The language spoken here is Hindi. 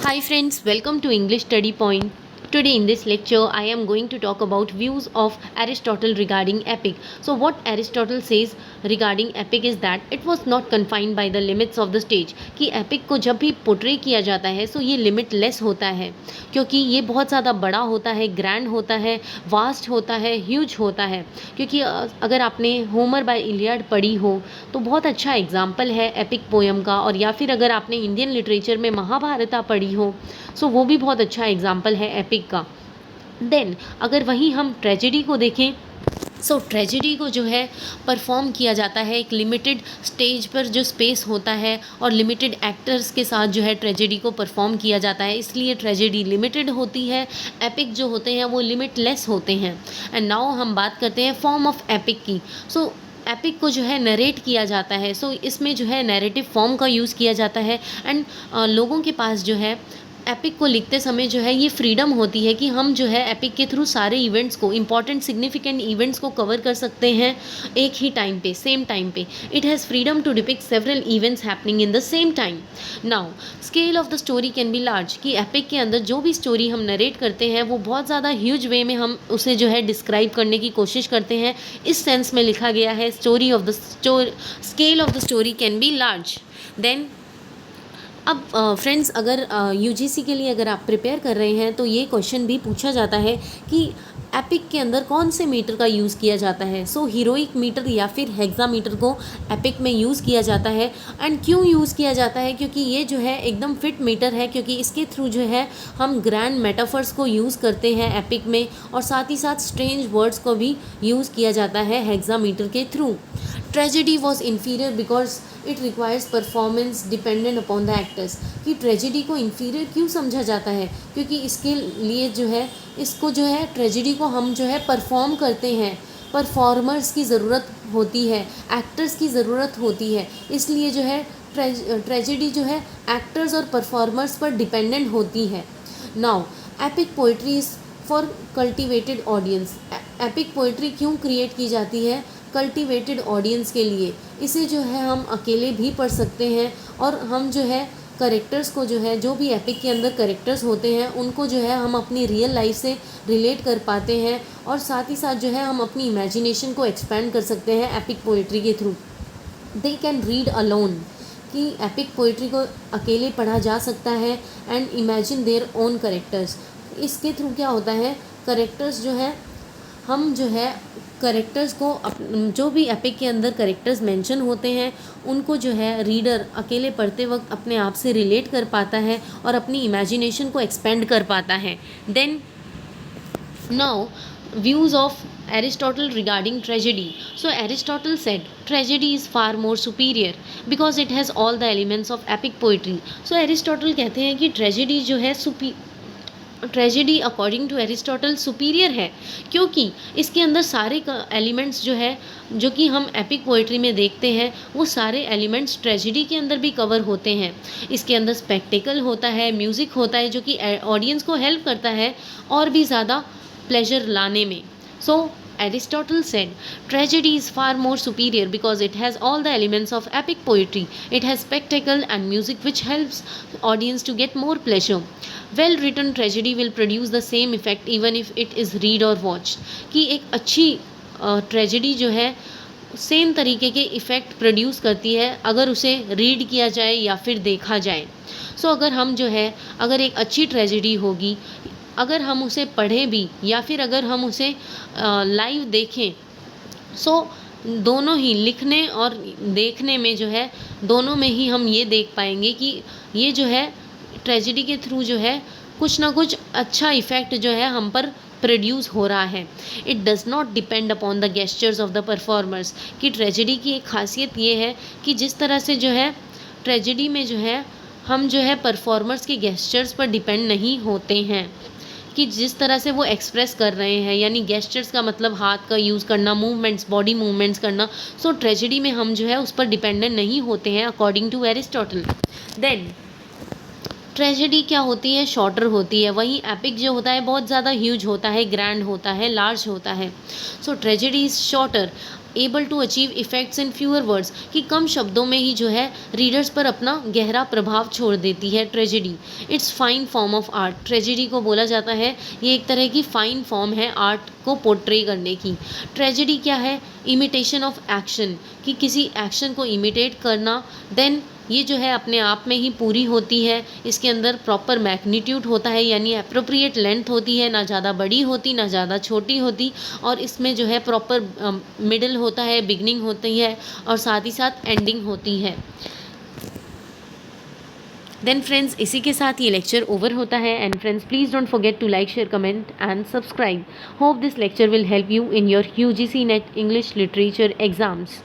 Hi friends, welcome to English Study Point. Today in this lecture I am going to talk about views of Aristotle regarding epic. So what Aristotle says regarding epic is that it was not confined by the limits of the stage. कि epic को जब भी पोर्ट्रे किया जाता है so ये limitless होता है क्योंकि ये बहुत ज़्यादा बड़ा होता है, ग्रैंड होता है, वास्ट होता है, ह्यूज होता है। क्योंकि अगर आपने होमर बाय इलियड पढ़ी हो तो बहुत अच्छा एग्जाम्पल है एपिक पोयम का, और या फिर अगर आपने इंडियन लिटरेचर में महाभारता पढ़ी हो सो वो भी बहुत अच्छा एग्जाम्पल है एपिक का। देन अगर वहीं हम ट्रेजेडी को देखें सो ट्रेजेडी को जो है परफॉर्म किया जाता है एक लिमिटेड स्टेज पर, जो स्पेस होता है और लिमिटेड एक्टर्स के साथ जो है ट्रेजेडी को परफॉर्म किया जाता है, इसलिए ट्रेजेडी लिमिटेड होती है। एपिक जो होते हैं वो लिमिटलेस होते हैं। एंड नाउ हम बात करते हैं फॉर्म ऑफ एपिक की। सो एपिक को जो है नरेट किया जाता है, सो इसमें जो है नैरेटिव फॉर्म का यूज़ किया जाता है। एंड लोगों के पास जो है एपिक को लिखते समय जो है ये फ्रीडम होती है कि हम जो है एपिक के थ्रू सारे इवेंट्स को, इंपॉर्टेंट सिग्निफिकेंट इवेंट्स को कवर कर सकते हैं एक ही टाइम पे, सेम टाइम पे। It has freedom to depict several events happening in the same time. Now scale of the story can be large, कि एपिक के अंदर जो भी स्टोरी हम नरेट करते हैं वो बहुत ज़्यादा ह्यूज वे में हम उसे जो है डिस्क्राइब करने की कोशिश करते हैं। इस सेंस में लिखा गया है story of the scale of the story can be large. Then अब फ्रेंड्स, अगर यूजीसी के लिए अगर आप प्रिपेयर कर रहे हैं तो ये क्वेश्चन भी पूछा जाता है कि एपिक के अंदर कौन से मीटर का यूज़ किया जाता है। सो हीरोइक मीटर या फिर हेक्सामीटर को एपिक में यूज़ किया जाता है। एंड क्यों यूज़ किया जाता है? क्योंकि ये जो है एकदम फिट मीटर है, क्योंकि इसके थ्रू जो है हम ग्रैंड मेटाफर्स को यूज़ करते हैं एपिक में, और साथ ही साथ स्ट्रेंज वर्ड्स को भी यूज़ किया जाता है हेक्सामीटर के through. Tragedy was inferior because it requires performance dependent upon the actors. कि ट्रेजेडी को इन्फीरियर क्यों समझा जाता है? क्योंकि इसके लिए जो है इसको जो है ट्रेजेडी को हम जो है परफॉर्म करते हैं, परफॉर्मर्स की ज़रूरत होती है, एक्टर्स की ज़रूरत होती है, इसलिए जो है ट्रेजेडी जो है एक्टर्स और परफॉर्मर्स पर डिपेंडेंट होती है। Now epic poetry is for cultivated audience. Epic poetry क्यों क्रिएट की जाती है? कल्टिवेटेड ऑडियंस के लिए। इसे जो है हम अकेले भी पढ़ सकते हैं, और हम जो है करेक्टर्स को जो है, जो भी एपिक के अंदर करेक्टर्स होते हैं उनको जो है हम अपनी रियल लाइफ से रिलेट कर पाते हैं, और साथ ही साथ जो है हम अपनी इमेजिनेशन को एक्सपेंड कर सकते हैं एपिक पोइट्री के through. They can read alone, कि एपिक पोइट्री को अकेले पढ़ा जा सकता है। And imagine their own characters. इसके थ्रू क्या होता है, करेक्टर्स जो है हम जो है करेक्टर्स को जो भी एपिक के अंदर करेक्टर्स मेंशन होते हैं उनको जो है रीडर अकेले पढ़ते वक्त अपने आप से रिलेट कर पाता है और अपनी इमेजिनेशन को एक्सपेंड कर पाता है। Then now views of Aristotle regarding tragedy. So Aristotle said tragedy is far more superior because it has all the elements of epic poetry. So Aristotle कहते हैं कि ट्रेजेडी जो है tragedy according to Aristotle superior है, क्योंकि इसके अंदर सारे एलिमेंट्स जो है जो कि हम एपिक पोइट्री में देखते हैं वो सारे एलिमेंट्स ट्रेजेडी के अंदर भी कवर होते हैं। इसके अंदर स्पेक्टिकल होता है, म्यूज़िक होता है, जो कि ऑडियंस को हेल्प करता है और भी ज़्यादा प्लेजर लाने में। सो Aristotle said tragedy is far more superior because it has all the elements of epic poetry. It has spectacle and music which helps audience to get more pleasure. Well written tragedy will produce the same effect even if it is read or watched. कि एक अच्छी ट्रेजेडी जो है सेम तरीके के इफ़ेक्ट प्रोड्यूस करती है अगर उसे रीड किया जाए या फिर देखा जाए। सो अगर हम जो है अगर एक अच्छी ट्रेजेडी होगी, अगर हम उसे पढ़ें भी या फिर अगर हम उसे लाइव देखें, सो दोनों ही लिखने और देखने में जो है दोनों में ही हम ये देख पाएंगे कि ये जो है ट्रेजेडी के थ्रू जो है कुछ ना कुछ अच्छा इफ़ेक्ट जो है हम पर प्रोड्यूस हो रहा है। It does not depend upon the gestures of the performers. कि ट्रेजेडी की एक खासियत ये है कि जिस तरह से जो है ट्रेजेडी में जो है हम जो है परफॉर्मर्स के गेस्चर्स पर डिपेंड नहीं होते हैं, कि जिस तरह से वो एक्सप्रेस कर रहे हैं, यानी गेस्चर्स का मतलब हाथ का यूज़ करना, मूवमेंट्स, बॉडी मूवमेंट्स करना। सो ट्रेजेडी में हम जो है उस पर डिपेंडेंट नहीं होते हैं according to Aristotle. Then tragedy क्या होती है, शॉर्टर होती है, वहीं एपिक जो होता है बहुत ज़्यादा ह्यूज होता है, ग्रैंड होता है, लार्ज होता है। So tragedy is shorter able to achieve effects in fewer words, कि कम शब्दों में ही जो है रीडर्स पर अपना गहरा प्रभाव छोड़ देती है tragedy. It's fine form of art, tragedy को बोला जाता है ये एक तरह की फाइन फॉर्म है आर्ट को पोर्ट्रे करने की। ट्रेजेडी क्या है? इमिटेशन ऑफ एक्शन, कि किसी एक्शन को इमिटेट करना। देन ये जो है अपने आप में ही पूरी होती है, इसके अंदर प्रॉपर मैग्नीट्यूड होता है, यानी अप्रोप्रिएट लेंथ होती है, ना ज़्यादा बड़ी होती ना ज़्यादा छोटी होती, और इसमें जो है प्रॉपर मिडल होता है, बिगनिंग होती है, और साथ ही साथ एंडिंग होती है। देन फ्रेंड्स, इसी के साथ ये लेक्चर ओवर होता है। And friends, please don't forget to like, share, comment and subscribe. Hope this lecture will help you in your UGC NET English Literature exams.